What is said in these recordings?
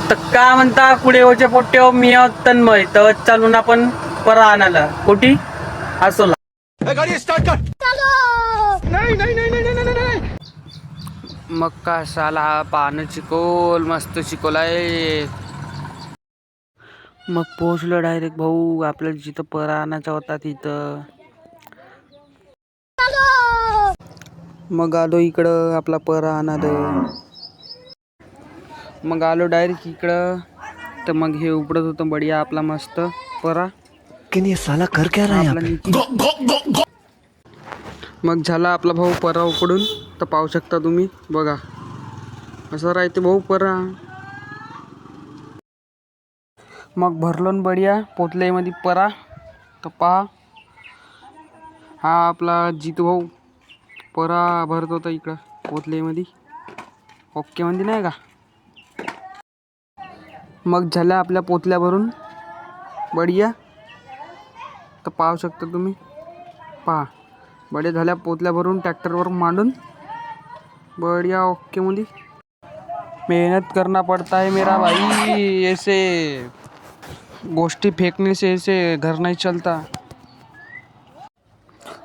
तर का म्हणता पुढे ओचे पोट्टे मी तन्मय तर चालून आपण परा आणायला कुठी असोला मग का साला पानं चिकोल मस्त चिकोलाय. मग पोहोचलो डायरेक्ट भाऊ आपल्याला जिथं परा आणायचा होता तिथं. मग आलो इकडं आपला परा आणायला. मग आलो डायरेक्ट इकडं तर मग हे उपडत होतं बढिया आपला मस्त परा. ये साला कर क्या रहा है यहाँ पे? मग झाला आपला भाऊ परा उकडून तर पाहू शकता तुम्ही बघा असं राहते भाऊ परा. मग भरलोन बढिया पोतल्यामध्ये परा तर पहा हा आपला जितू भाऊ परा भरत होता इकडं पोतल्यामध्ये ओके मध्ये नाही का. मग झाल्या आपल्या पोतल्या भरून बढिया तर पाहू शकता तुम्ही पहा बढिया झाल्या पोतल्या भरून ट्रॅक्टरवर मांडून बढ़िया ओके मध्ये. मेहनत करना पड़ता है मेरा भाई, ऐसे गोष्टी फेकने से ऐसे घर नहीं चलता.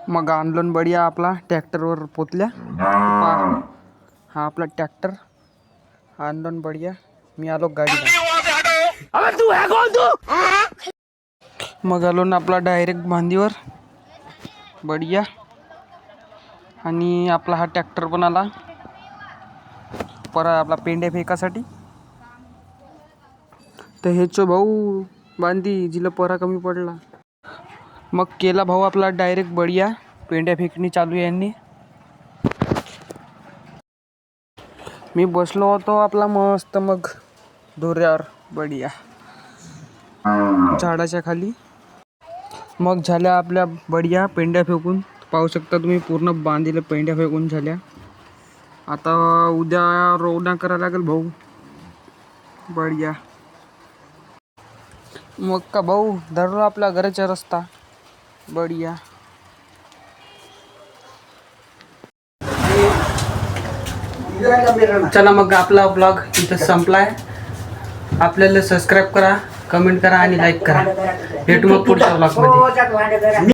मग आणलोन बढिया आपला ट्रॅक्टरवर पोतल्या हा आपला ट्रॅक्टर आणलोन बढिया. मी आलो गाडीला. मग आलो ना आपला डायरेक्ट बांधीवर बढिया आणि आपला हा ट्रॅक्टर पण आला परा आपला पेंड्या फेकासाठी. तर हेचो भाऊ बांधी जिला परा कमी पडला. मग केला भाऊ आपला डायरेक्ट बढिया पेंड्या फेकणी चालू आहे यांनी. मी बसलो होतो आपला मस्त मग दोऱ्यावर बढिया झाडाच्या खाली. मग झाल्या आपल्या बढिया पेंड्या फेकून पाहू शकता तुम्ही पूर्ण बांधीला पेंड्या फेकून झाल्या. आता उद्या रवाना करायला लागेल भाऊ बढिया. मग का भाऊ धरलो आपल्या घराचा रस्ता बढिया. चला मग आपला ब्लॉग इथं संपलाय. आपल्याला सबस्क्राईब करा, कमेंट करा आणि लाईक करा. भेटू मग पुढच्या ब्लॉगमध्ये.